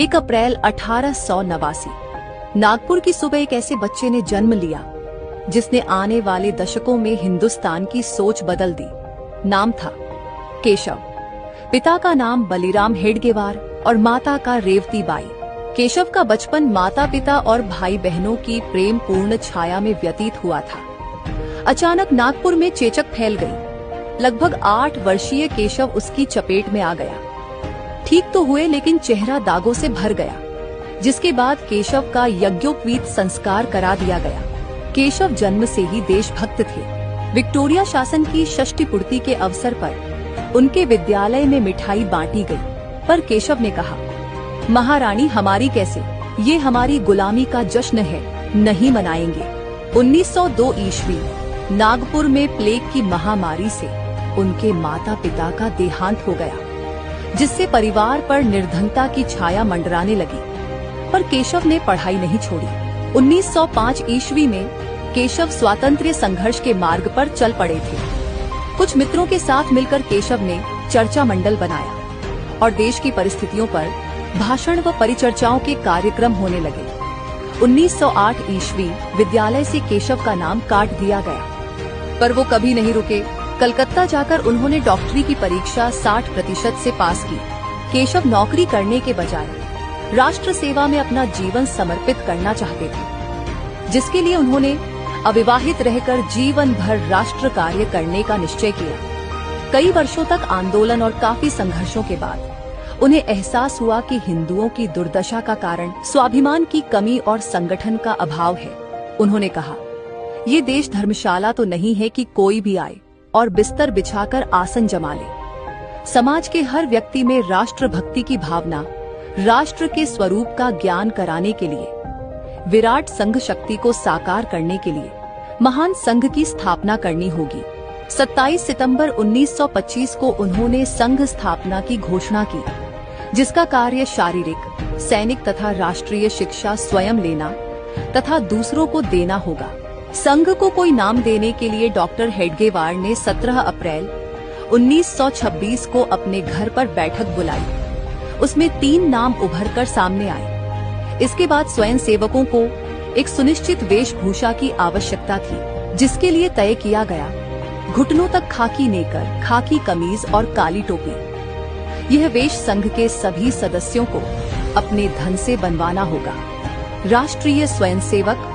1 अप्रैल 1889 नागपुर की सुबह एक ऐसे बच्चे ने जन्म लिया जिसने आने वाले दशकों में हिंदुस्तान की सोच बदल दी। नाम था केशव। पिता का नाम बलिराम हेडगेवार और माता का रेवती बाई। केशव का बचपन माता पिता और भाई बहनों की प्रेम पूर्ण छाया में व्यतीत हुआ था। अचानक नागपुर में चेचक फैल गई। लगभग 8 वर्षीय केशव उसकी चपेट में आ गया। ठीक तो हुए लेकिन चेहरा दागों से भर गया, जिसके बाद केशव का यज्ञोपवीत संस्कार करा दिया गया। केशव जन्म से ही देशभक्त थे। विक्टोरिया शासन की षष्ठी पूर्ति के अवसर पर उनके विद्यालय में मिठाई बांटी गई, पर केशव ने कहा, महारानी हमारी कैसे, ये हमारी गुलामी का जश्न है, नहीं मनाएंगे। 1902 ईस्वी नागपुर में प्लेग की महामारी से उनके माता पिता का देहांत हो गया, जिससे परिवार पर निर्धनता की छाया मंडराने लगी। पर केशव ने पढ़ाई नहीं छोड़ी। 1905 ईस्वी में केशव स्वातंत्र्य संघर्ष के मार्ग पर चल पड़े थे। कुछ मित्रों के साथ मिलकर केशव ने चर्चा मंडल बनाया और देश की परिस्थितियों पर भाषण व परिचर्चाओं के कार्यक्रम होने लगे। 1908 ईस्वी विद्यालय से केशव का नाम काट दिया गया, पर वो कभी नहीं रुके। कलकत्ता जाकर उन्होंने डॉक्टरी की परीक्षा 60% से पास की। केशव नौकरी करने के बजाय राष्ट्र सेवा में अपना जीवन समर्पित करना चाहते थे, जिसके लिए उन्होंने अविवाहित रहकर जीवन भर राष्ट्र कार्य करने का निश्चय किया। कई वर्षों तक आंदोलन और काफी संघर्षों के बाद उन्हें एहसास हुआ कि हिंदुओं की दुर्दशा का कारण स्वाभिमान की कमी और संगठन का अभाव है। उन्होंने कहा, ये देश धर्मशाला तो नहीं है कि कोई भी आए और बिस्तर बिछाकर आसन जमा ले। समाज के हर व्यक्ति में राष्ट्र भक्ति की भावना, राष्ट्र के स्वरूप का ज्ञान कराने के लिए, विराट संघ शक्ति को साकार करने के लिए महान संघ की स्थापना करनी होगी। 27 सितंबर 1925 को उन्होंने संघ स्थापना की घोषणा की, जिसका कार्य शारीरिक, सैनिक तथा राष्ट्रीय शिक्षा स्वयं लेना तथा दूसरों को देना होगा। संघ को कोई नाम देने के लिए डॉक्टर हेडगेवार ने 17 अप्रैल 1926 को अपने घर पर बैठक बुलाई। उसमें 3 नाम उभरकर सामने आए। इसके बाद स्वयं सेवकों को एक सुनिश्चित वेशभूषा की आवश्यकता थी, जिसके लिए तय किया गया घुटनों तक खाकी नेकर, खाकी कमीज और काली टोपी। यह वेश संघ के सभी सदस्यों को अपने धन से बनवाना होगा। राष्ट्रीय स्वयंसेवक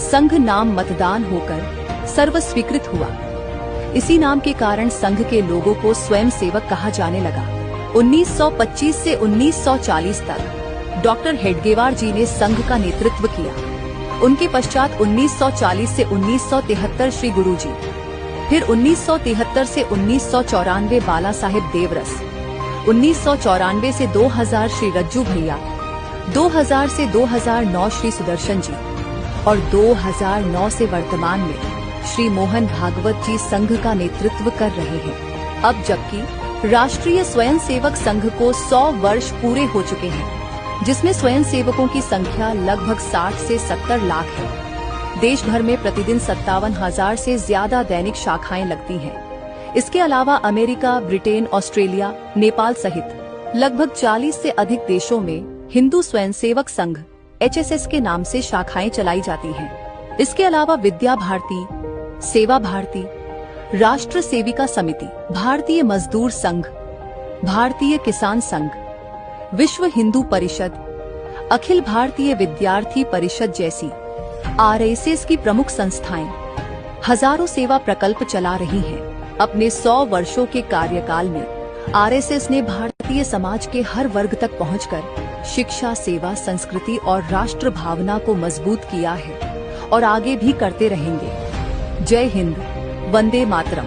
संघ नाम मतदान होकर सर्व स्वीकृत हुआ। इसी नाम के कारण संघ के लोगों को स्वयं सेवक कहा जाने लगा। 1925 से 1940 तक डॉक्टर हेडगेवार जी ने संघ का नेतृत्व किया। उनके पश्चात 1940 से 1973 श्री गुरु जी, फिर 1973 से 1994 बाला साहेब देवरस, 1994 से 2000 श्री रज्जू भैया, 2000 से 2009 श्री सुदर्शन जी और 2009 से वर्तमान में श्री मोहन भागवत जी संघ का नेतृत्व कर रहे हैं। अब जबकि राष्ट्रीय स्वयंसेवक संघ को 100 वर्ष पूरे हो चुके हैं, जिसमें स्वयंसेवकों की संख्या लगभग 60 से 70 लाख है। देश भर में प्रतिदिन 57,000 से ज्यादा दैनिक शाखाएं लगती हैं। इसके अलावा अमेरिका, ब्रिटेन, ऑस्ट्रेलिया, नेपाल सहित लगभग 40 से अधिक देशों में हिंदू स्वयंसेवक संघ HSS के नाम से शाखाएं चलाई जाती हैं। इसके अलावा विद्या भारती, सेवा भारती, राष्ट्र सेविका समिति, भारतीय मजदूर संघ, भारतीय किसान संघ, विश्व हिंदू परिषद, अखिल भारतीय विद्यार्थी परिषद जैसी RSS की प्रमुख संस्थाएं हजारों सेवा प्रकल्प चला रही हैं। अपने 100 वर्षों के कार्यकाल में RSS ने भारतीय समाज के हर वर्ग तक पहुंचकर शिक्षा, सेवा, संस्कृति और राष्ट्र भावना को मजबूत किया है और आगे भी करते रहेंगे। जय हिंद, वंदे मातरम।